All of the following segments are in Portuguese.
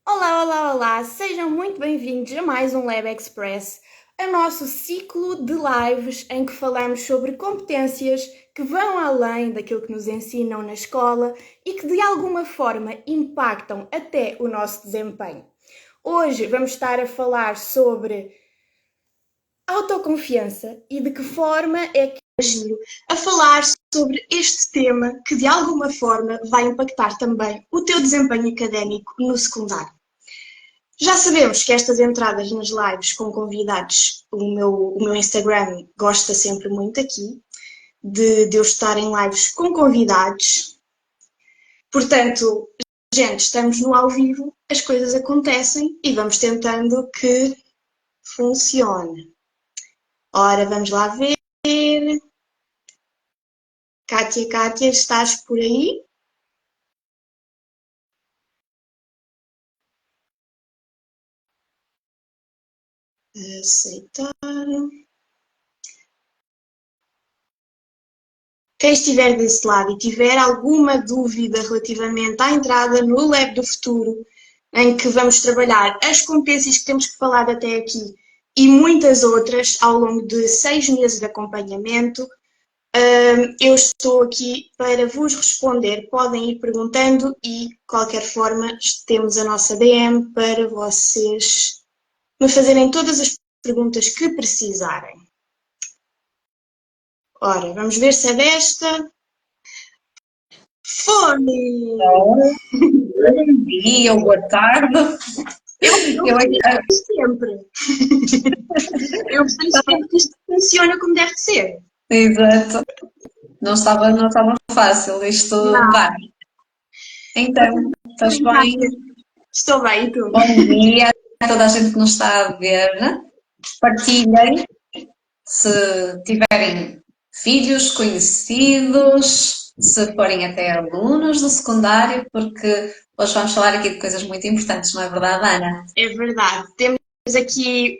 Olá, olá, olá! Sejam muito bem-vindos a mais um Lab Express, a nosso ciclo de lives em que falamos sobre competências que vão além daquilo que nos ensinam na escola e que de alguma forma impactam até o nosso desempenho. Hoje vamos estar a falar sobre autoconfiança e de que forma é que agiu a falar sobre este tema que de alguma forma vai impactar também o teu desempenho académico no secundário. Já sabemos que estas entradas nas lives com convidados, o meu Instagram gosta sempre muito aqui de eu estar em lives com convidados. Portanto, gente, estamos no ao vivo, as coisas acontecem e vamos tentando que funcione. Ora, vamos lá ver. Kátia, estás por aí? Aceitar. Quem estiver desse lado e tiver alguma dúvida relativamente à entrada no Lab do Futuro, em que vamos trabalhar as competências que temos que falar até aqui e muitas outras ao longo de 6 meses de acompanhamento, eu estou aqui para vos responder. Podem ir perguntando e, de qualquer forma, temos a nossa DM para vocês me fazerem todas as perguntas que precisarem. Ora, vamos ver se é desta. Fome! Bom dia, boa tarde. Eu preciso sempre. Eu preciso sempre que isto funcione como deve ser. Exato. Não estava fácil isto. Não. Vá. Então, estás bem? Estou bem, e tu? Bom dia a toda a gente que nos está a ver. Partilhem se tiverem filhos, conhecidos, se forem até alunos do secundário, porque hoje vamos falar aqui de coisas muito importantes, não é verdade, Ana? É verdade. Temos aqui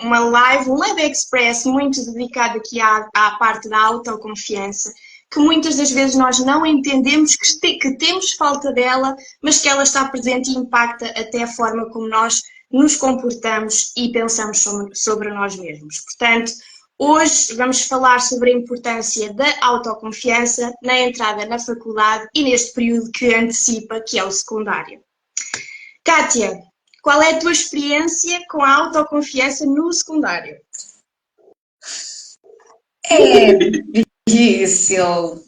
uma live, um Lab Express muito dedicado aqui à parte da autoconfiança, que muitas das vezes nós não entendemos que temos falta dela, mas que ela está presente e impacta até a forma como nós nos comportamos e pensamos sobre nós mesmos. Portanto, hoje vamos falar sobre a importância da autoconfiança na entrada na faculdade e neste período que antecipa, que é o secundário. Kátia, qual é a tua experiência com a autoconfiança no secundário? É difícil.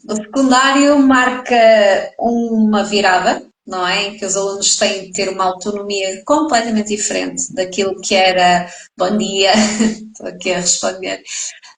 O secundário marca uma virada, não é? Em que os alunos têm de ter uma autonomia completamente diferente daquilo que era bom dia, estou aqui a responder,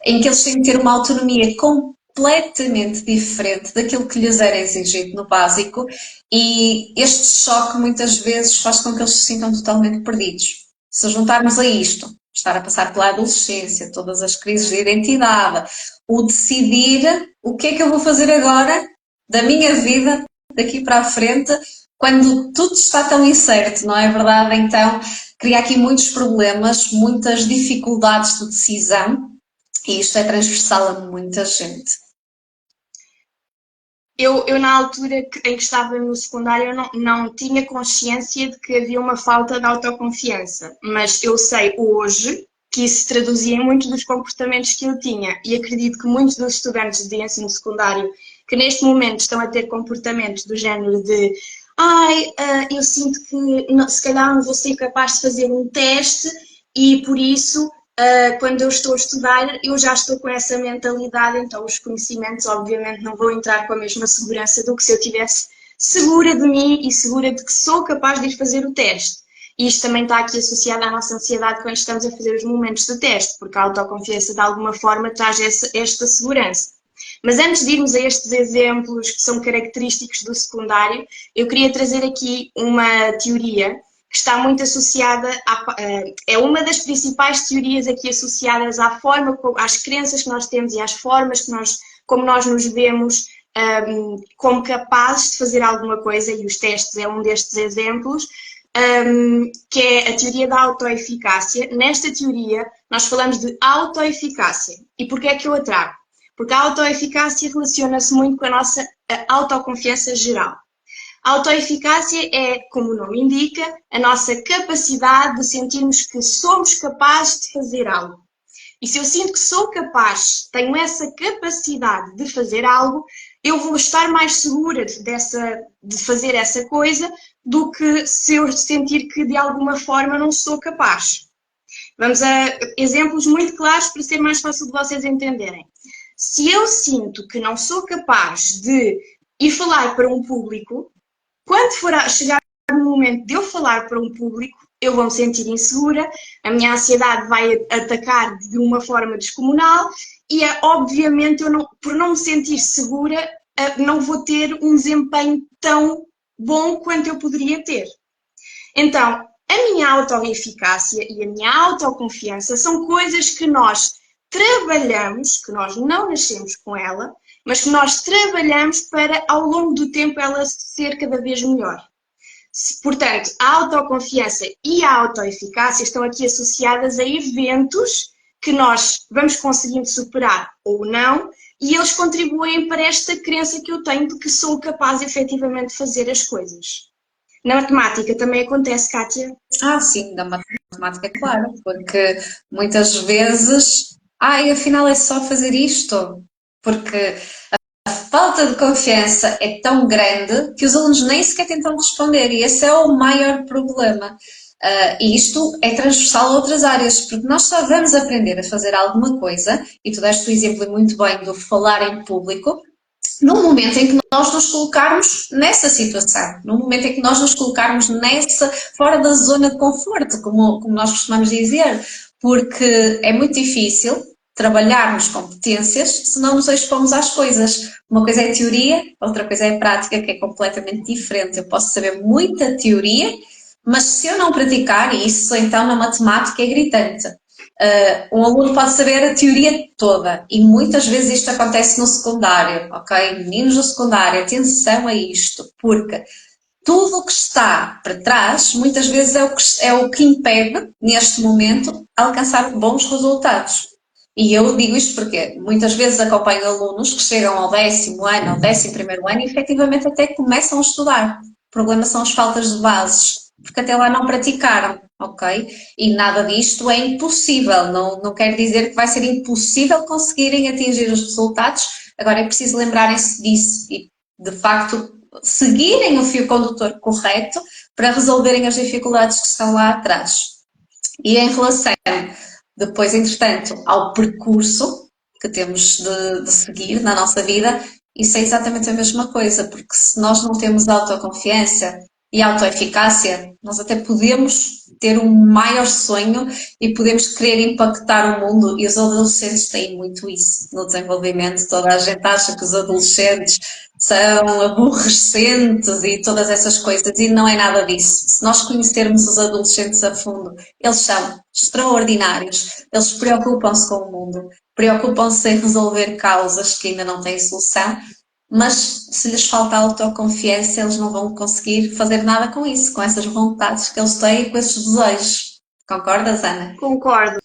em que eles têm de ter uma autonomia completamente diferente daquilo que lhes era exigido no básico, e este choque muitas vezes faz com que eles se sintam totalmente perdidos. Se juntarmos a isto, estar a passar pela adolescência, todas as crises de identidade, o decidir o que é que eu vou fazer agora da minha vida daqui para a frente, quando tudo está tão incerto, não é verdade? Então, cria aqui muitos problemas, muitas dificuldades de decisão, e isto é transversal a muita gente. Eu na altura em que estava no secundário, não tinha consciência de que havia uma falta de autoconfiança, mas eu sei hoje que isso se traduzia em muitos dos comportamentos que eu tinha e acredito que muitos dos estudantes de ensino secundário que neste momento estão a ter comportamentos do género de eu sinto que se calhar não vou ser capaz de fazer um teste e por isso quando eu estou a estudar, eu já estou com essa mentalidade, então os conhecimentos obviamente não vão entrar com a mesma segurança do que se eu estivesse segura de mim e segura de que sou capaz de ir fazer o teste. E isto também está aqui associado à nossa ansiedade quando estamos a fazer os momentos de teste, porque a autoconfiança de alguma forma traz esta segurança. Mas antes de irmos a estes exemplos que são característicos do secundário, eu queria trazer aqui uma teoria que está muito associada, é uma das principais teorias aqui associadas à forma, às crenças que nós temos e às formas como nós nos vemos como capazes de fazer alguma coisa, e os testes é um destes exemplos, que é a teoria da autoeficácia. Nesta teoria, nós falamos de autoeficácia. E porquê é que eu a trago? Porque a autoeficácia relaciona-se muito com a nossa autoconfiança geral. A autoeficácia é, como o nome indica, a nossa capacidade de sentirmos que somos capazes de fazer algo. E se eu sinto que sou capaz, tenho essa capacidade de fazer algo, eu vou estar mais segura de fazer essa coisa do que se eu sentir que de alguma forma não sou capaz. Vamos a exemplos muito claros para ser mais fácil de vocês entenderem. Se eu sinto que não sou capaz de ir falar para um público, quando chegar no momento de eu falar para um público, eu vou me sentir insegura, a minha ansiedade vai atacar de uma forma descomunal e, obviamente, por não me sentir segura, não vou ter um desempenho tão bom quanto eu poderia ter. Então, a minha autoeficácia e a minha autoconfiança são coisas que nós trabalhamos, que nós não nascemos com ela, mas que nós trabalhamos para, ao longo do tempo, ela ser cada vez melhor. Portanto, a autoconfiança e a autoeficácia estão aqui associadas a eventos que nós vamos conseguindo superar ou não, e eles contribuem para esta crença que eu tenho de que sou capaz efetivamente de fazer as coisas. Na matemática também acontece, Kátia? Sim, na matemática, claro, porque muitas vezes, afinal é só fazer isto, porque a falta de confiança é tão grande que os alunos nem sequer tentam responder e esse é o maior problema. E isto é transversal a outras áreas, porque nós só vamos aprender a fazer alguma coisa, e tu deste o exemplo muito bem do falar em público, no momento em que nós nos colocarmos nessa situação, no momento em que nós nos colocarmos fora da zona de conforto, como nós costumamos dizer, porque é muito difícil trabalharmos competências se não nos expomos às coisas. Uma coisa é teoria, outra coisa é prática, que é completamente diferente. Eu posso saber muita teoria, mas se eu não praticar isso, então na matemática é gritante. Um aluno pode saber a teoria toda e muitas vezes isto acontece no secundário, ok? Meninos do secundário, atenção a isto, porque tudo o que está para trás muitas vezes é o que impede, neste momento, alcançar bons resultados. E eu digo isto porque muitas vezes acompanho alunos que chegam ao 10º ano, ao 11º ano e efetivamente até começam a estudar. O problema são as faltas de bases, porque até lá não praticaram, ok? E nada disto é impossível, não quer dizer que vai ser impossível conseguirem atingir os resultados, agora é preciso lembrarem-se disso e, de facto, seguirem o fio condutor correto para resolverem as dificuldades que estão lá atrás. E em relação, depois, entretanto, ao percurso que temos de seguir na nossa vida, isso é exatamente a mesma coisa, porque se nós não temos autoconfiança e autoeficácia, nós até podemos ter um maior sonho e podemos querer impactar o mundo, e os adolescentes têm muito isso no desenvolvimento. Toda a gente acha que os adolescentes são aborrecentes e todas essas coisas, e não é nada disso. Se nós conhecermos os adolescentes a fundo, eles são extraordinários, eles preocupam-se com o mundo, preocupam-se em resolver causas que ainda não têm solução, mas se lhes falta autoconfiança, eles não vão conseguir fazer nada com isso, com essas vontades que eles têm, com esses desejos. Concordas, Ana? Concordo.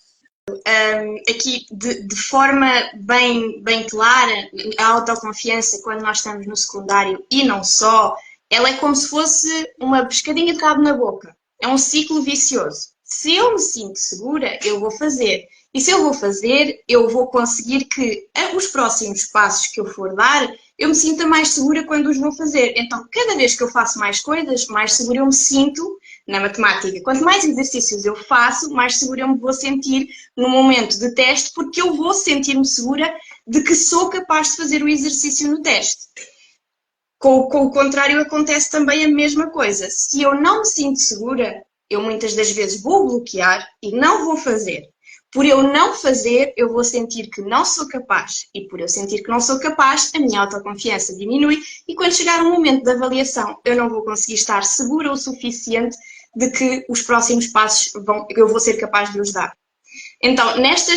Aqui, de forma bem clara, a autoconfiança, quando nós estamos no secundário, e não só, ela é como se fosse uma pescadinha de rabo na boca. É um ciclo vicioso. Se eu me sinto segura, eu vou fazer. E se eu vou fazer, eu vou conseguir que os próximos passos que eu for dar, eu me sinta mais segura quando os vou fazer. Então, cada vez que eu faço mais coisas, mais segura eu me sinto na matemática. Quanto mais exercícios eu faço, mais segura eu me vou sentir no momento de teste, porque eu vou sentir-me segura de que sou capaz de fazer o exercício no teste. Com o contrário, acontece também a mesma coisa. Se eu não me sinto segura, eu muitas das vezes vou bloquear e não vou fazer. Por eu não fazer, eu vou sentir que não sou capaz. E por eu sentir que não sou capaz, a minha autoconfiança diminui e quando chegar o momento da avaliação, eu não vou conseguir estar segura o suficiente de que os próximos passos eu vou ser capaz de os dar. Então, nesta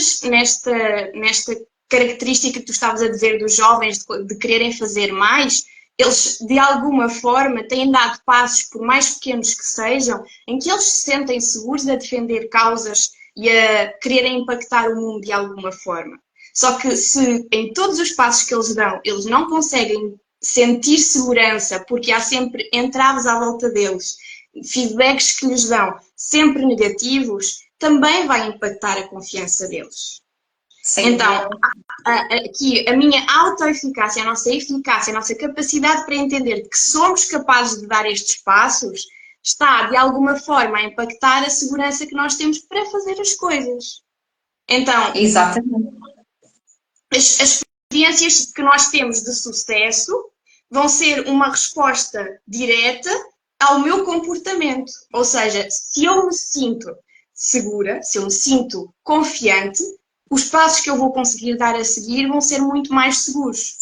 característica que tu estavas a dizer dos jovens de quererem fazer mais, eles, de alguma forma, têm dado passos, por mais pequenos que sejam, em que eles se sentem seguros a defender causas e a quererem impactar o mundo de alguma forma. Só que se em todos os passos que eles dão, eles não conseguem sentir segurança, porque há sempre entraves à volta deles, feedbacks que lhes dão sempre negativos, também vai impactar a confiança deles. Sem Então, dúvida. aqui a minha autoeficácia, a nossa eficácia, a nossa capacidade para entender que somos capazes de dar estes passos, está de alguma forma a impactar a segurança que nós temos para fazer as coisas. Então, Exatamente. as experiências que nós temos de sucesso vão ser uma resposta direta ao meu comportamento. Ou seja, se eu me sinto segura, se eu me sinto confiante, os passos que eu vou conseguir dar a seguir vão ser muito mais seguros.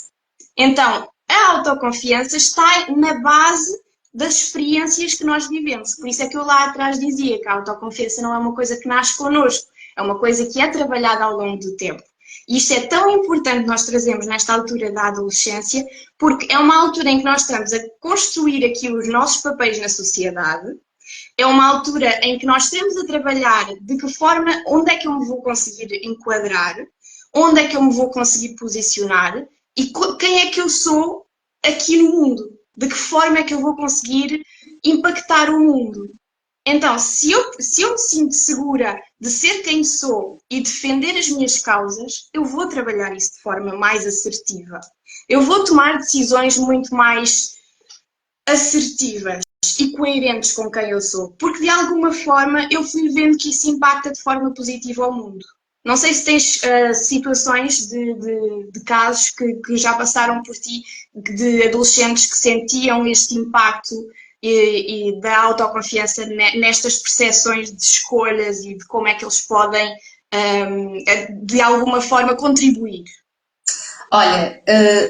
Então, a autoconfiança está na base das experiências que nós vivemos. Por isso é que eu lá atrás dizia que a autoconfiança não é uma coisa que nasce connosco, é uma coisa que é trabalhada ao longo do tempo. E isto é tão importante nós trazemos nesta altura da adolescência, porque é uma altura em que nós estamos a construir aqui os nossos papéis na sociedade, é uma altura em que nós estamos a trabalhar de que forma, onde é que eu me vou conseguir enquadrar, onde é que eu me vou conseguir posicionar e quem é que eu sou aqui no mundo, de que forma é que eu vou conseguir impactar o mundo. Então, se eu me sinto segura de ser quem sou e defender as minhas causas, eu vou trabalhar isso de forma mais assertiva. Eu vou tomar decisões muito mais assertivas e coerentes com quem eu sou, porque de alguma forma eu fui vendo que isso impacta de forma positiva ao mundo. Não sei se tens situações de casos que já passaram por ti, de adolescentes que sentiam este impacto e da autoconfiança nestas percepções de escolhas e de como é que eles podem, de alguma forma, contribuir. Olha,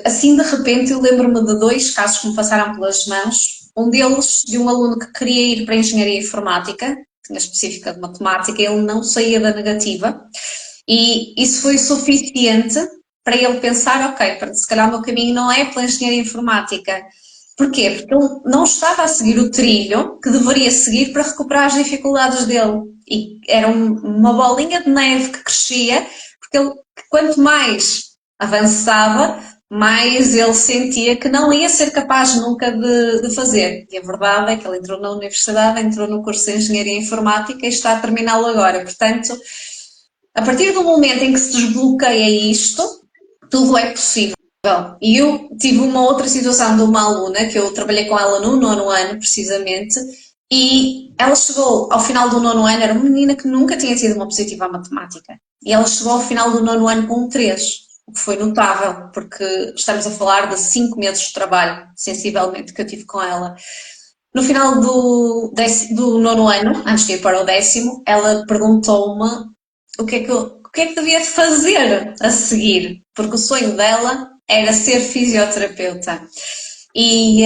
assim de repente eu lembro-me de dois casos que me passaram pelas mãos. Um deles de um aluno que queria ir para a engenharia informática, tinha específica de matemática, ele não saía da negativa e isso foi suficiente para ele pensar, ok, se calhar o meu caminho não é pela engenharia informática. Porquê? Porque ele não estava a seguir o trilho que deveria seguir para recuperar as dificuldades dele. E era uma bolinha de neve que crescia, porque ele, quanto mais avançava, mais ele sentia que não ia ser capaz nunca de fazer. E a verdade é que ele entrou na universidade, entrou no curso de Engenharia Informática e está a terminá-lo agora. Portanto, a partir do momento em que se desbloqueia isto, tudo é possível. E eu tive uma outra situação de uma aluna, que eu trabalhei com ela no 9º ano, precisamente, e ela chegou ao final do 9º ano, era uma menina que nunca tinha tido uma positiva à matemática, e ela chegou ao final do 9º ano com um 3, o que foi notável, porque estamos a falar de 5 meses de trabalho, sensivelmente, que eu tive com ela. No final do 9º ano, antes de ir para o 10º, ela perguntou-me o que é que devia fazer a seguir, porque o sonho dela era ser fisioterapeuta. E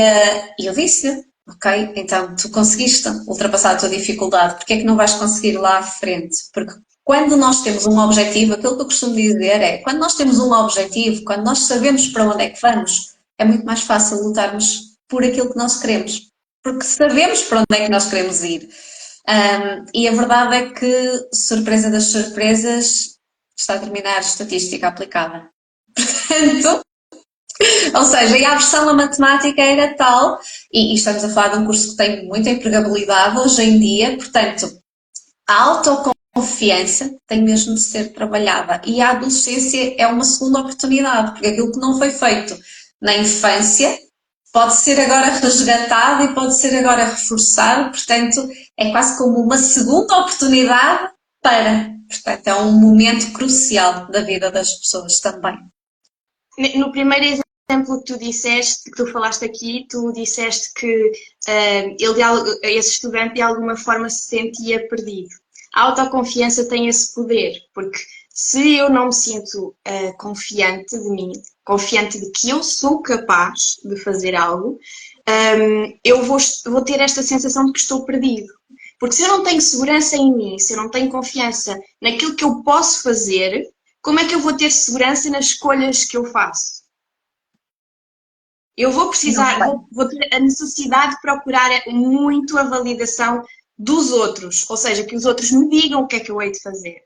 eu disse, ok, então tu conseguiste ultrapassar a tua dificuldade, porque é que não vais conseguir lá à frente? Porque quando nós temos um objetivo, aquilo que eu costumo dizer é, quando nós temos um objetivo, quando nós sabemos para onde é que vamos, é muito mais fácil lutarmos por aquilo que nós queremos, porque sabemos para onde é que nós queremos ir. E a verdade é que, surpresa das surpresas, está a terminar a estatística aplicada. Portanto, ou seja, e a aversão à matemática era tal, e estamos a falar de um curso que tem muita empregabilidade hoje em dia, portanto, a autoconfiança tem mesmo de ser trabalhada e a adolescência é uma segunda oportunidade, porque aquilo que não foi feito na infância pode ser agora resgatado e pode ser agora reforçado, portanto, é quase como uma segunda oportunidade portanto, é um momento crucial da vida das pessoas também. No primeiro exemplo que tu disseste, que tu falaste aqui, tu disseste que esse estudante de alguma forma se sentia perdido. A autoconfiança tem esse poder, porque se eu não me sinto confiante de mim, confiante de que eu sou capaz de fazer algo, eu vou ter esta sensação de que estou perdido. Porque se eu não tenho segurança em mim, se eu não tenho confiança naquilo que eu posso fazer, como é que eu vou ter segurança nas escolhas que eu faço? Eu vou precisar, vou ter a necessidade de procurar muito a validação dos outros, ou seja, que os outros me digam o que é que eu hei de fazer.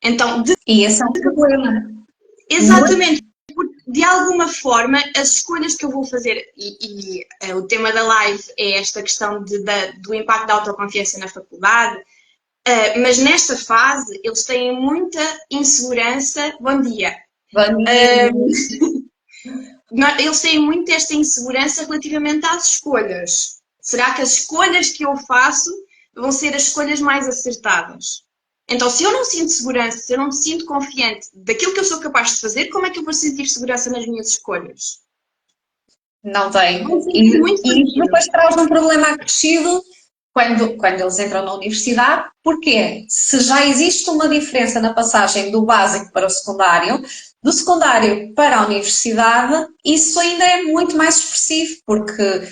Então, e esse é um problema. Exatamente, de alguma forma, as escolhas que eu vou fazer, o tema da live é esta questão do impacto da autoconfiança na faculdade, mas nesta fase eles têm muita insegurança. Bom dia. Bom dia. Eles têm muito esta insegurança relativamente às escolhas. Será que as escolhas que eu faço vão ser as escolhas mais acertadas? Então, se eu não sinto segurança, se eu não me sinto confiante daquilo que eu sou capaz de fazer, como é que eu vou sentir segurança nas minhas escolhas? Não tem. E depois traz um problema acrescido quando eles entram na universidade. Porquê? Se já existe uma diferença na passagem do básico para o secundário, do secundário para a universidade, isso ainda é muito mais expressivo, porque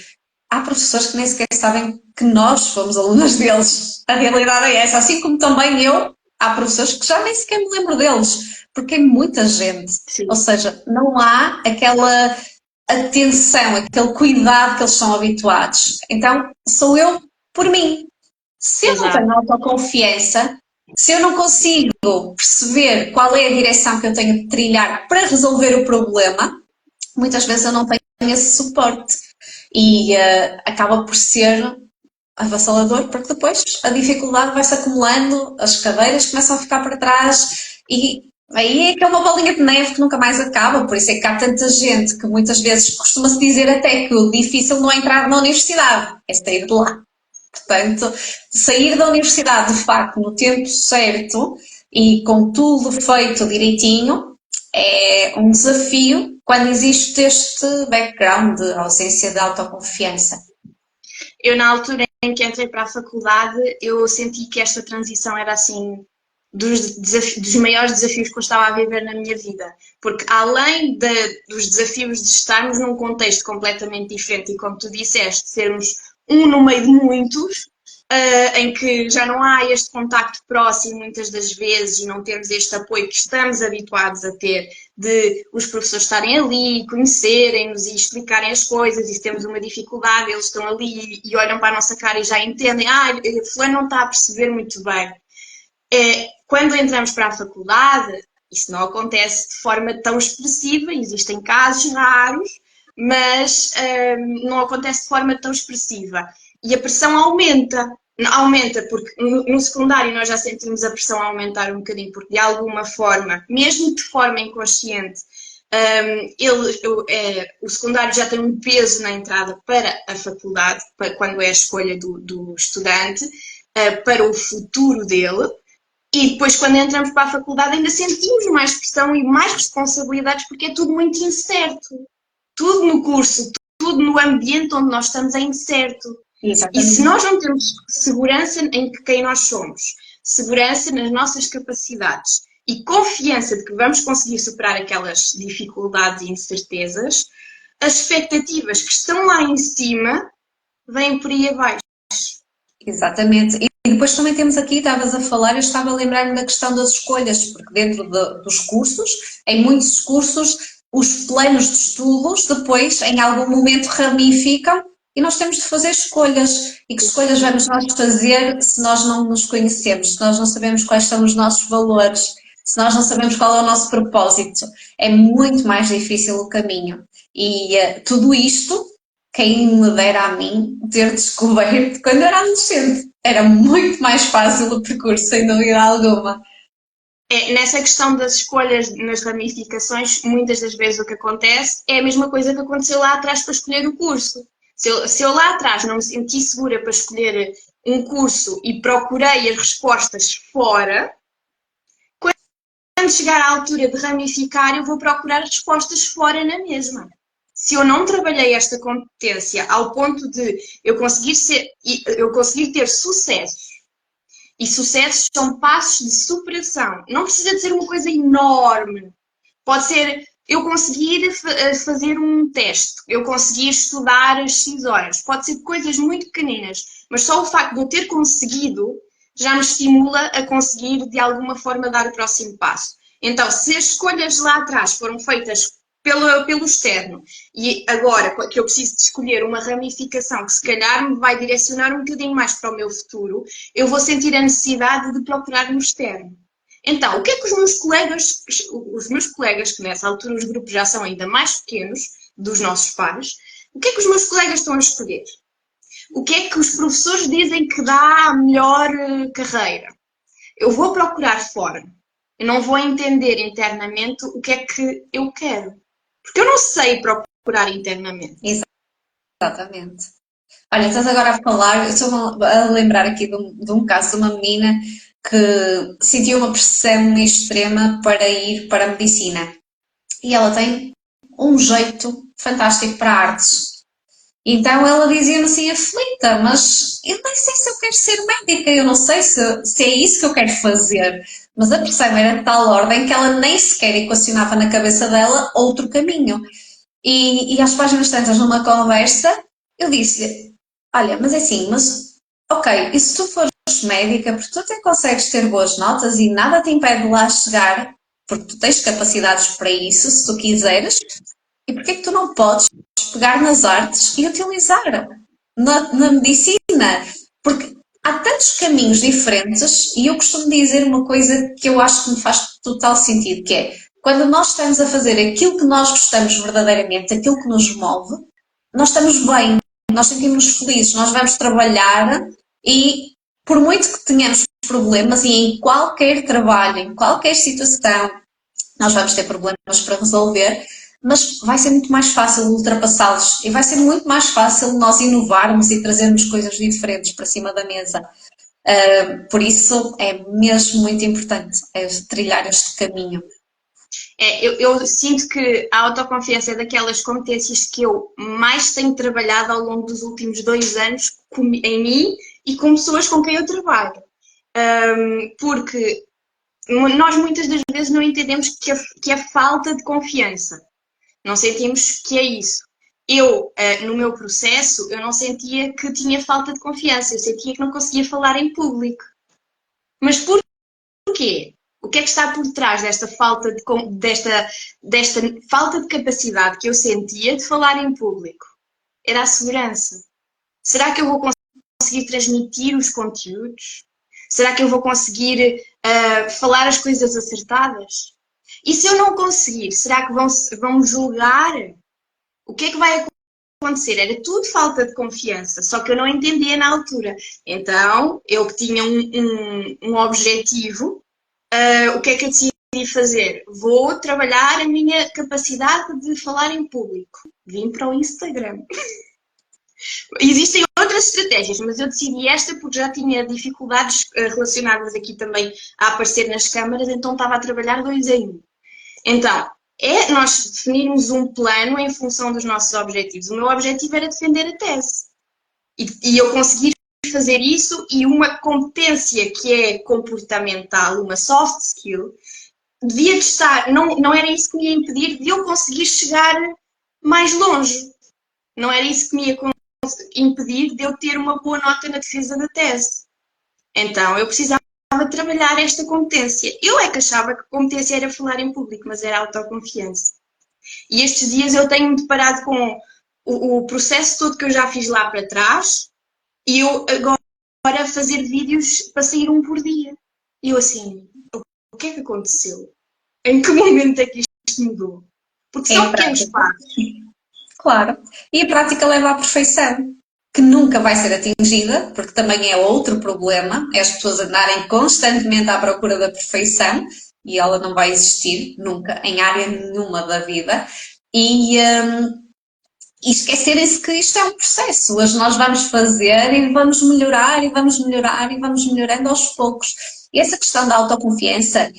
há professores que nem sequer sabem que nós fomos alunas deles. A realidade é essa. Assim como também eu, há professores que já nem sequer me lembro deles, porque é muita gente. Sim. Ou seja, não há aquela atenção, aquele cuidado que eles são habituados. Então, sou eu por mim. Se eu não tenho autoconfiança, se eu não consigo perceber qual é a direção que eu tenho de trilhar para resolver o problema, muitas vezes eu não tenho esse suporte. E acaba por ser avassalador, porque depois a dificuldade vai-se acumulando, as cadeiras começam a ficar para trás e aí é que é uma bolinha de neve que nunca mais acaba. Por isso é que há tanta gente que muitas vezes costuma-se dizer até que o difícil não é entrar na universidade, é sair de lá. Portanto, sair da universidade de facto no tempo certo e com tudo feito direitinho é um desafio quando existe este background de ausência de autoconfiança. Eu, na altura em que entrei para a faculdade, eu senti que esta transição era assim dos maiores desafios que eu estava a viver na minha vida. Porque além dos desafios de estarmos num contexto completamente diferente e, como tu disseste, sermos um no meio de muitos, em que já não há este contacto próximo muitas das vezes e não temos este apoio que estamos habituados a ter, de os professores estarem ali, conhecerem-nos e explicarem as coisas, e se temos uma dificuldade, eles estão ali e olham para a nossa cara e já entendem, fulano não está a perceber muito bem. Quando entramos para a faculdade, isso não acontece de forma tão expressiva, existem casos raros, mas não acontece de forma tão expressiva. E a pressão aumenta porque no secundário nós já sentimos a pressão aumentar um bocadinho, porque de alguma forma, mesmo de forma inconsciente, o secundário já tem um peso na entrada para a faculdade, quando é a escolha do estudante, para o futuro dele. E depois, quando entramos para a faculdade, ainda sentimos mais pressão e mais responsabilidades, porque é tudo muito incerto. Tudo no curso, tudo no ambiente onde nós estamos é incerto. Exatamente. E se nós não temos segurança em quem nós somos, segurança nas nossas capacidades e confiança de que vamos conseguir superar aquelas dificuldades e incertezas, as expectativas que estão lá em cima vêm por aí abaixo. Exatamente. E depois também temos aqui, estavas a falar, eu estava a lembrar-me da questão das escolhas, porque dentro dos cursos, em muitos cursos, os planos de estudos depois, em algum momento, ramificam e nós temos de fazer escolhas. E que escolhas vamos nós fazer se nós não nos conhecemos, se nós não sabemos quais são os nossos valores, se nós não sabemos qual é o nosso propósito? É muito mais difícil o caminho. E tudo isto, quem me dera a mim ter descoberto quando era adolescente. Era muito mais fácil o percurso, sem dúvida alguma. Nessa questão das escolhas nas ramificações, muitas das vezes o que acontece é a mesma coisa que aconteceu lá atrás para escolher o curso. Se eu lá atrás não me senti segura para escolher um curso e procurei as respostas fora, quando chegar à altura de ramificar, eu vou procurar as respostas fora na mesma. Se eu não trabalhei esta competência ao ponto de eu conseguir ter sucessos, e sucessos são passos de superação, não precisa de ser uma coisa enorme, pode ser eu conseguir fazer um teste, eu conseguir estudar as 6 horas, pode ser coisas muito pequeninas, mas só o facto de eu ter conseguido já me estimula a conseguir de alguma forma dar o próximo passo. Então, se as escolhas lá atrás foram feitas pelo externo e agora que eu preciso de escolher uma ramificação que se calhar me vai direcionar um bocadinho mais para o meu futuro, eu vou sentir a necessidade de procurar no externo. Então, o que é que os meus colegas, que nessa altura os grupos já são ainda mais pequenos, dos nossos pares, o que é que os meus colegas estão a escolher? O que é que os professores dizem que dá a melhor carreira? Eu vou procurar fora. Eu não vou entender internamente o que é que eu quero. Porque eu não sei procurar internamente. Exatamente. Olha, estás agora a falar, eu estou a lembrar aqui de um caso de uma menina que sentiu uma pressão extrema para ir para a medicina. E ela tem um jeito fantástico para artes. Então ela dizia-me assim, aflita, mas eu nem sei se eu quero ser médica, eu não sei se é isso que eu quero fazer. Mas a pressão era de tal ordem que ela nem sequer equacionava na cabeça dela outro caminho. E às páginas tantas, numa conversa, eu disse-lhe, olha, mas é assim, mas ok, e se tu fores médica, porque tu até consegues ter boas notas e nada te impede de lá chegar, porque tu tens capacidades para isso, se tu quiseres, e porquê é que tu não podes pegar nas artes e utilizar na medicina? Porque há tantos caminhos diferentes e eu costumo dizer uma coisa que eu acho que me faz total sentido, que é quando nós estamos a fazer aquilo que nós gostamos verdadeiramente, aquilo que nos move, nós estamos bem, nós sentimos felizes, nós vamos trabalhar e por muito que tenhamos problemas e em qualquer trabalho, em qualquer situação, nós vamos ter problemas para resolver, mas vai ser muito mais fácil ultrapassá-los e vai ser muito mais fácil nós inovarmos e trazermos coisas diferentes para cima da mesa. Por isso é mesmo muito importante trilhar este caminho. Eu sinto que a autoconfiança é daquelas competências que eu mais tenho trabalhado ao longo dos últimos 2 anos em mim e com pessoas com quem eu trabalho. Porque nós muitas das vezes não entendemos que é falta de confiança. Não sentimos que é isso. Eu, no meu processo, eu não sentia que tinha falta de confiança, eu sentia que não conseguia falar em público. Mas porquê? O que é que está por trás desta desta falta de capacidade que eu sentia de falar em público? Era a segurança. Será que eu vou conseguir transmitir os conteúdos? Será que eu vou conseguir falar as coisas acertadas? E se eu não conseguir, será que vão me julgar? O que é que vai acontecer? Era tudo falta de confiança, só que eu não entendia na altura. Então, eu que tinha um objetivo, o que é que eu decidi fazer? Vou trabalhar a minha capacidade de falar em público. Vim para o Instagram. Existem outras estratégias, mas eu decidi esta porque já tinha dificuldades relacionadas aqui também a aparecer nas câmaras, então estava a trabalhar 2 em 1. Então, é nós definirmos um plano em função dos nossos objetivos. O meu objetivo era defender a tese. E eu conseguir fazer isso e uma competência que é comportamental, uma soft skill, devia de estar, não era isso que me ia impedir de eu conseguir chegar mais longe. Não era isso que me ia impedir de eu ter uma boa nota na defesa da tese. Então, eu precisava trabalhar esta competência. Eu é que achava que a competência era falar em público, mas era autoconfiança. E estes dias eu tenho-me deparado com o processo todo que eu já fiz lá para trás e eu agora fazer vídeos para sair um por dia. E eu assim, o que é que aconteceu? Em que momento é que isto mudou? Porque são pequenos passos. Claro. E a prática leva à perfeição, que nunca vai ser atingida, porque também é outro problema, é as pessoas andarem constantemente à procura da perfeição e ela não vai existir nunca, em área nenhuma da vida. E esquecerem-se que isto é um processo, hoje nós vamos fazer e vamos melhorar e vamos melhorar e vamos melhorando aos poucos. E essa questão da autoconfiança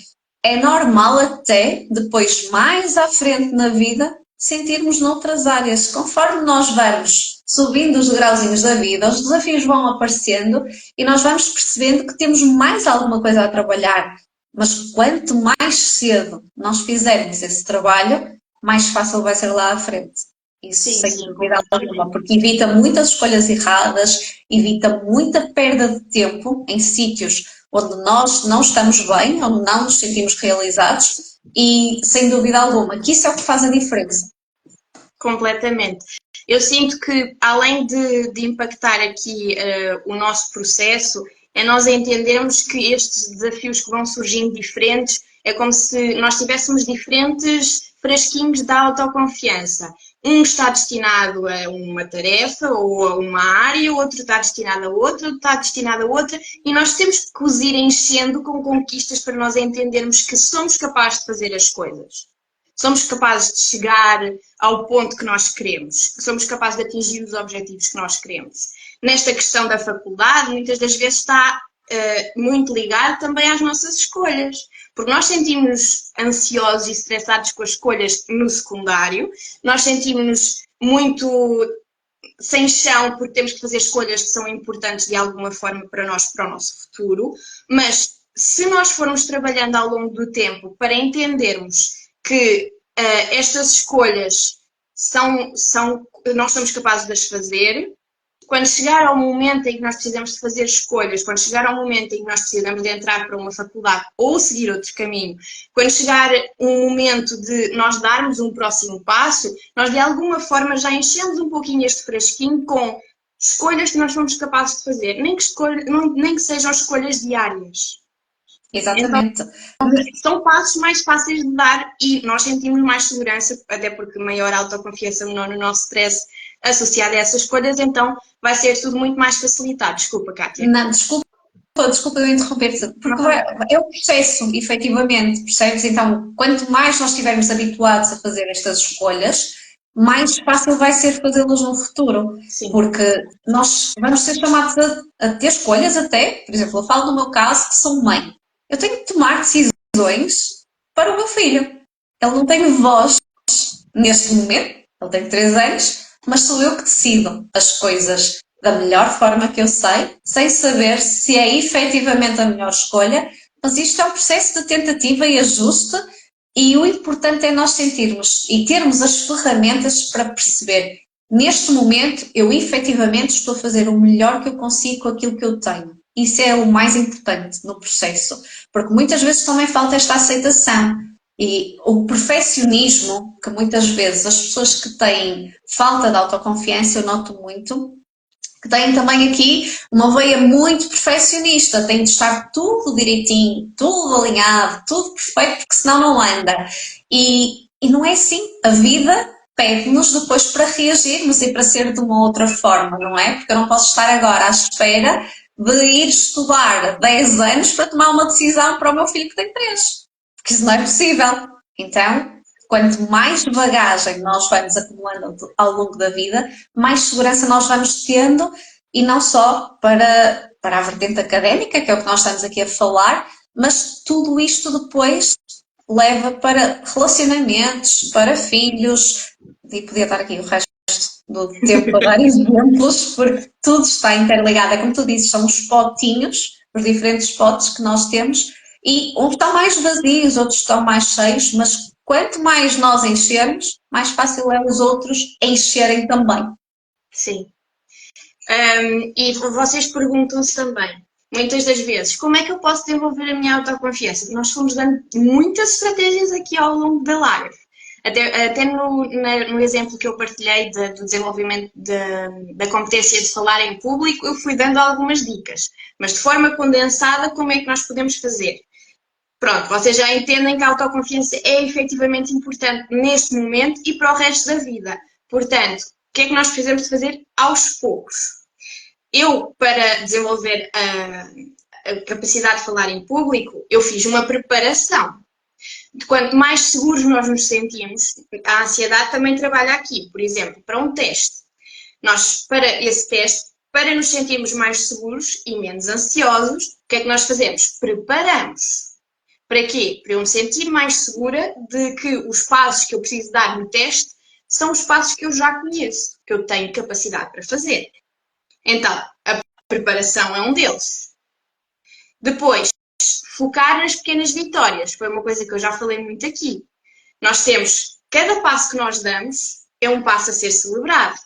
é normal até depois, mais à frente na vida, sentirmos noutras áreas. Conforme nós vamos subindo os degrauzinhos da vida, os desafios vão aparecendo e nós vamos percebendo que temos mais alguma coisa a trabalhar. Mas quanto mais cedo nós fizermos esse trabalho, mais fácil vai ser lá à frente. Isso sem dúvida alguma, porque evita muitas escolhas erradas, evita muita perda de tempo em sítios onde nós não estamos bem, onde não nos sentimos realizados e, sem dúvida alguma, que isso é o que faz a diferença. Completamente. Eu sinto que, além de impactar aqui o nosso processo, É nós entendermos que estes desafios que vão surgindo diferentes, é como se nós tivéssemos diferentes frasquinhos de autoconfiança. Um está destinado a uma tarefa ou a uma área, o outro está destinado a outra, outro está destinado a outra, e nós temos que os ir enchendo com conquistas para nós entendermos que somos capazes de fazer as coisas. Somos capazes de chegar ao ponto que nós queremos, somos capazes de atingir os objetivos que nós queremos. Nesta questão da faculdade, muitas das vezes está muito ligado também às nossas escolhas, porque nós sentimos-nos ansiosos e estressados com as escolhas no secundário, nós sentimos-nos muito sem chão porque temos que fazer escolhas que são importantes de alguma forma para nós, para o nosso futuro, mas se nós formos trabalhando ao longo do tempo para entendermos que estas escolhas nós somos capazes de as fazer, quando chegar ao momento em que nós precisamos de fazer escolhas, quando chegar ao momento em que nós precisamos de entrar para uma faculdade ou seguir outro caminho, quando chegar um momento de nós darmos um próximo passo, nós de alguma forma já enchemos um pouquinho este frasquinho com escolhas que nós somos capazes de fazer, nem que sejam escolhas diárias. Exatamente. Então, são passos mais fáceis de dar e nós sentimos mais segurança, até porque maior autoconfiança, menor no nosso stress associado a essas escolhas, então vai ser tudo muito mais facilitado. Desculpa, Kátia. Não, desculpa eu interromper-te, porque é o processo, efetivamente, percebes? Então, quanto mais nós estivermos habituados a fazer estas escolhas, mais fácil vai ser fazê-las no futuro. Sim. Porque nós vamos ser chamados a ter escolhas até, por exemplo, eu falo no meu caso que sou mãe. Eu tenho que tomar decisões para o meu filho. Ele não tem voz neste momento, ele tem 3 anos, mas sou eu que decido as coisas da melhor forma que eu sei, sem saber se é efetivamente a melhor escolha, mas isto é um processo de tentativa e ajuste e o importante é nós sentirmos e termos as ferramentas para perceber, neste momento eu efetivamente estou a fazer o melhor que eu consigo com aquilo que eu tenho. Isso é o mais importante no processo, porque muitas vezes também falta esta aceitação. E o perfeccionismo, que muitas vezes as pessoas que têm falta de autoconfiança, eu noto muito, que têm também aqui uma veia muito perfeccionista, tem de estar tudo direitinho, tudo alinhado, tudo perfeito, porque senão não anda. E não é assim, a vida pede-nos depois para reagirmos e para ser de uma outra forma, não é? Porque eu não posso estar agora à espera de ir estudar 10 anos para tomar uma decisão para o meu filho que tem 3. Porque isso não é possível. Então, quanto mais bagagem nós vamos acumulando ao longo da vida, mais segurança nós vamos tendo, e não só para a vertente académica, que é o que nós estamos aqui a falar, mas tudo isto depois leva para relacionamentos, para filhos, e podia estar aqui o resto do tempo a dar exemplos, porque tudo está interligado. É como tu dizes, são os potinhos, os diferentes potes que nós temos, e uns estão mais vazios, outros estão mais cheios, mas quanto mais nós enchermos, mais fácil é os outros encherem também. Sim. E vocês perguntam-se também, muitas das vezes, como é que eu posso desenvolver a minha autoconfiança? Nós fomos dando muitas estratégias aqui ao longo da live. Até no exemplo que eu partilhei do desenvolvimento da competência de falar em público, eu fui dando algumas dicas, mas de forma condensada, como é que nós podemos fazer? Pronto, vocês já entendem que a autoconfiança é efetivamente importante neste momento e para o resto da vida. Portanto, o que é que nós precisamos de fazer aos poucos? Eu, para desenvolver a capacidade de falar em público, eu fiz uma preparação. Quanto mais seguros nós nos sentimos, a ansiedade também trabalha aqui. Por exemplo, para um teste. Nós, para esse teste, para nos sentirmos mais seguros e menos ansiosos, o que é que nós fazemos? Preparamos. Para quê? Para eu me sentir mais segura de que os passos que eu preciso dar no teste são os passos que eu já conheço, que eu tenho capacidade para fazer. Então, a preparação é um deles. Depois, focar nas pequenas vitórias. Foi uma coisa que eu já falei muito aqui. Nós temos, cada passo que nós damos é um passo a ser celebrado.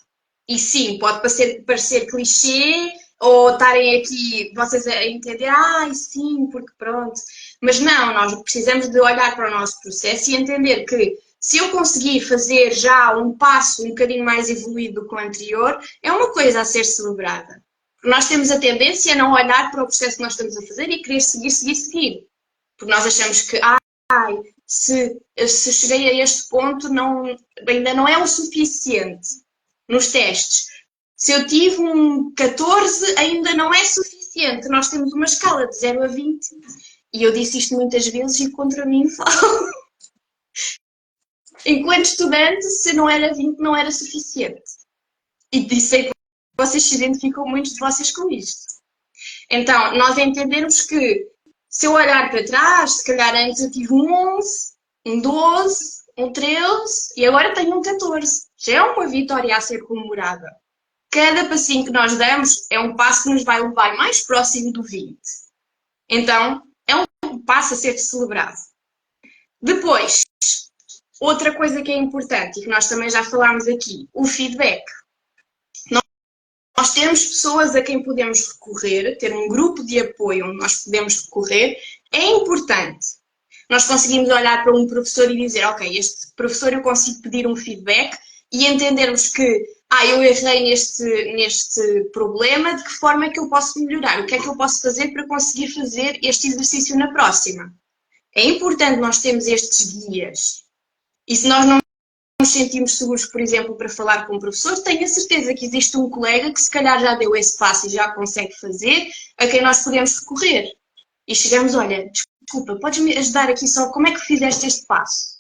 E sim, pode parecer clichê, ou estarem aqui, vocês a entender, sim, porque pronto. Mas não, nós precisamos de olhar para o nosso processo e entender que se eu conseguir fazer já um passo um bocadinho mais evoluído do que o anterior, é uma coisa a ser celebrada. nós temos a tendência a não olhar para o processo que nós estamos a fazer e querer seguir. Porque nós achamos que, se cheguei a este ponto, ainda não é o suficiente nos testes. Se eu tive um 14, ainda não é suficiente. Nós temos uma escala de 0 a 20 e eu disse isto muitas vezes e contra mim falo. Enquanto estudante, se não era 20, não era suficiente. E sei que vocês se identificam, muitos de vocês, com isto. Então, nós entendemos que se eu olhar para trás, se calhar antes eu tive um 11, um 12, um 13 e agora tenho um 14. Já é uma vitória a ser comemorada. Cada passinho que nós damos é um passo que nos vai levar mais próximo do 20. Então, é um passo a ser celebrado. Depois, outra coisa que é importante e que nós também já falámos aqui, o feedback. Nós temos pessoas a quem podemos recorrer, ter um grupo de apoio onde nós podemos recorrer, é importante. Nós conseguimos olhar para um professor e dizer, ok, este professor eu consigo pedir um feedback e entendermos que, eu errei neste problema, de que forma é que eu posso melhorar? O que é que eu posso fazer para conseguir fazer este exercício na próxima? É importante nós termos estes guias. E se nós não nos sentimos seguros, por exemplo, para falar com um professor, tenho a certeza que existe um colega que se calhar já deu esse passo e já consegue fazer, a quem nós podemos recorrer. E chegamos, olha, desculpa, podes-me ajudar aqui só, como é que fizeste este passo?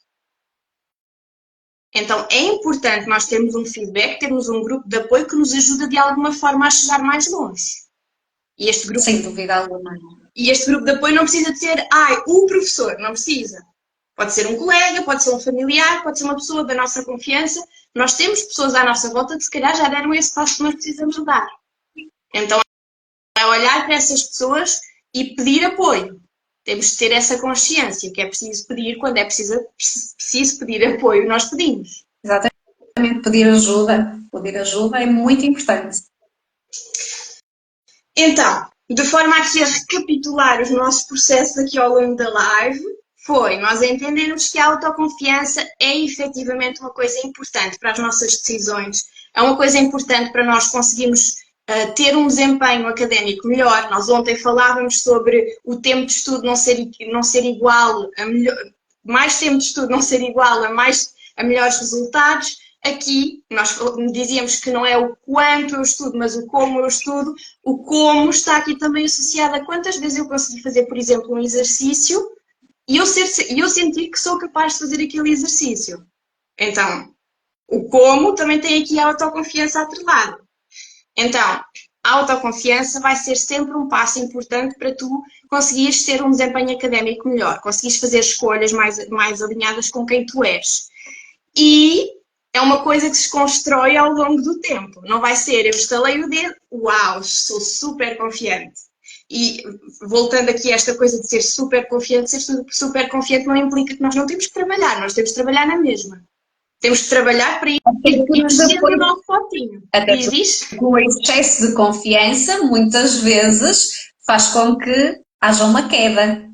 Então, é importante nós termos um feedback, termos um grupo de apoio que nos ajuda de alguma forma a chegar mais longe. E este grupo, sem dúvida alguma. E este grupo de apoio não precisa de ser, o professor, não precisa. Pode ser um colega, pode ser um familiar, pode ser uma pessoa da nossa confiança. Nós temos pessoas à nossa volta que se calhar já deram esse passo que nós precisamos dar. Então, é olhar para essas pessoas e pedir apoio. Temos de ter essa consciência que é preciso pedir quando é preciso pedir apoio, nós pedimos. Exatamente, pedir ajuda. Pedir ajuda é muito importante. Então, de forma aqui a recapitular os nossos processos aqui ao longo da live, nós entendermos que a autoconfiança é efetivamente uma coisa importante para as nossas decisões, é uma coisa importante para nós conseguirmos ter um desempenho académico melhor. Nós ontem falávamos sobre o tempo de estudo não ser igual, mais tempo de estudo não ser igual a melhores resultados. Aqui nós dizíamos que não é o quanto eu estudo, mas o como eu estudo. O como está aqui também associado a quantas vezes eu consegui fazer, por exemplo, um exercício e eu sentir que sou capaz de fazer aquele exercício. Então, o como também tem aqui a autoconfiança atrelada. Então, a autoconfiança vai ser sempre um passo importante para tu conseguires ter um desempenho académico melhor, conseguires fazer escolhas mais alinhadas com quem tu és. E é uma coisa que se constrói ao longo do tempo. Não vai ser, eu estalei o dedo, uau, sou super confiante. E voltando aqui a esta coisa de ser super confiante não implica que nós não temos que trabalhar, nós temos que trabalhar na mesma. Temos que trabalhar para ir crescendo o nosso potinho. O excesso de confiança muitas vezes faz com que haja uma queda.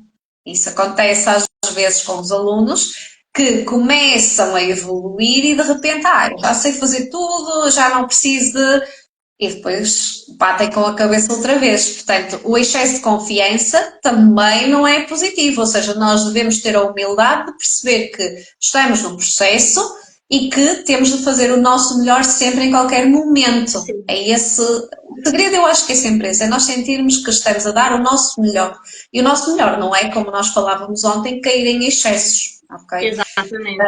Isso acontece às vezes com os alunos que começam a evoluir e de repente, já sei fazer tudo, já não preciso de... E depois batem com a cabeça outra vez. Portanto, o excesso de confiança também não é positivo, ou seja, nós devemos ter a humildade de perceber que estamos num processo e que temos de fazer o nosso melhor sempre, em qualquer momento. Sim. É esse o segredo, eu acho que é sempre esse, é nós sentirmos que estamos a dar o nosso melhor. E o nosso melhor não é, como nós falávamos ontem, cair em excessos. Okay? Exatamente.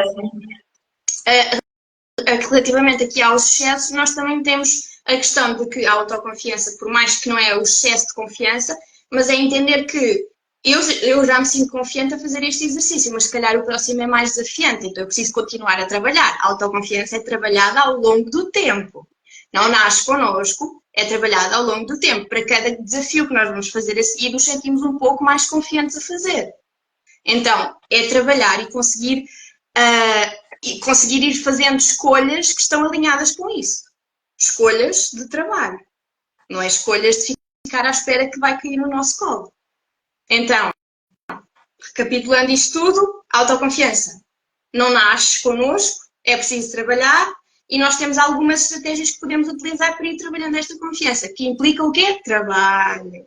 Relativamente aqui aos excessos, nós também temos a questão de que a autoconfiança, por mais que não é o excesso de confiança, mas é entender que eu já me sinto confiante a fazer este exercício, mas se calhar o próximo é mais desafiante, então eu preciso continuar a trabalhar. A autoconfiança é trabalhada ao longo do tempo. Não nasce connosco, é trabalhada ao longo do tempo. Para cada desafio que nós vamos fazer a seguir, nos sentimos um pouco mais confiantes a fazer. Então, é trabalhar e conseguir ir fazendo escolhas que estão alinhadas com isso. Escolhas de trabalho. Não é escolhas de ficar à espera que vai cair no nosso colo. Então, recapitulando isto tudo, autoconfiança não nasce connosco, é preciso trabalhar e nós temos algumas estratégias que podemos utilizar para ir trabalhando esta confiança, que implica o quê? Trabalho.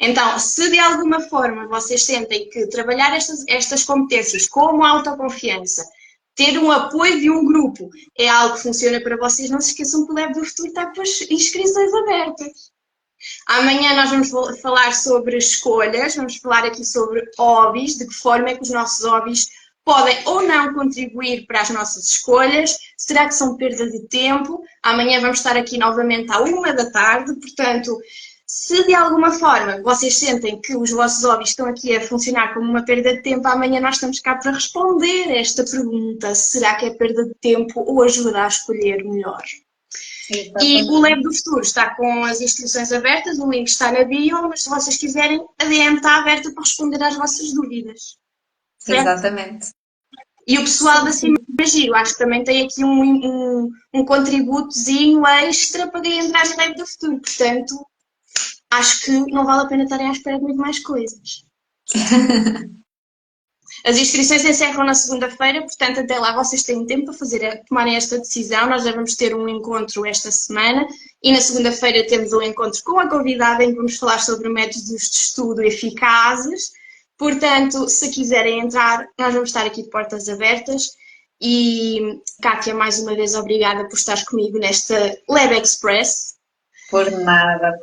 Então, se de alguma forma vocês sentem que trabalhar estas competências, como a autoconfiança, ter um apoio de um grupo, é algo que funciona para vocês, não se esqueçam que o Lab do Futuro está com as inscrições abertas. Amanhã nós vamos falar sobre escolhas, vamos falar aqui sobre hobbies, de que forma é que os nossos hobbies podem ou não contribuir para as nossas escolhas, será que são perda de tempo? Amanhã vamos estar aqui novamente à 1 da tarde, portanto, se de alguma forma vocês sentem que os vossos hobbies estão aqui a funcionar como uma perda de tempo, amanhã nós estamos cá para responder esta pergunta, será que é perda de tempo ou ajuda a escolher melhor? E o Lab do Futuro está com as inscrições abertas, o link está na bio, mas se vocês quiserem, a DM está aberta para responder às vossas dúvidas. Certo? Exatamente. E o pessoal da Cima Giro, acho que também tem aqui um contributozinho extra para quem entrar no Lab do Futuro. Portanto, acho que não vale a pena estarem à espera de muito mais coisas. As inscrições encerram na segunda-feira, portanto, até lá vocês têm tempo para tomarem esta decisão. Nós já vamos ter um encontro esta semana e na segunda-feira temos um encontro com a convidada em que vamos falar sobre métodos de estudo eficazes. Portanto, se quiserem entrar, nós vamos estar aqui de portas abertas. E, Kátia, mais uma vez, obrigada por estar comigo nesta Lab Express. Por nada,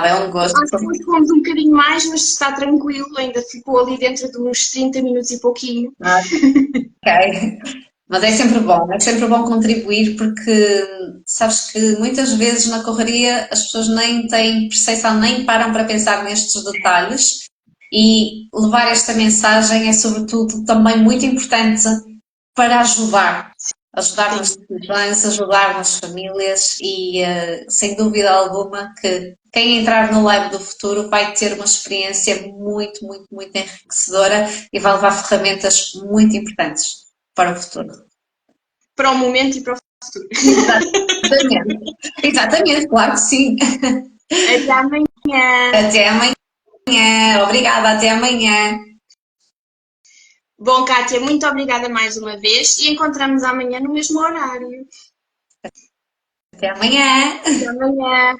é um gosto. Acho que hoje fomos um bocadinho mais, mas está tranquilo, ainda ficou ali dentro de uns 30 minutos e pouquinho. Ok, mas é sempre bom contribuir porque sabes que muitas vezes na correria as pessoas nem têm percepção, nem param para pensar nestes detalhes e levar esta mensagem é sobretudo também muito importante para ajudar nas decisões, ajudar nas famílias e sem dúvida alguma que quem entrar no Lab do Futuro vai ter uma experiência muito, muito, muito enriquecedora e vai levar ferramentas muito importantes para o futuro. Para o momento e para o futuro. Exatamente, claro que sim. Até amanhã. Até amanhã. Obrigada, até amanhã. Bom, Kátia, muito obrigada mais uma vez e encontramos amanhã no mesmo horário. Até amanhã. Até amanhã.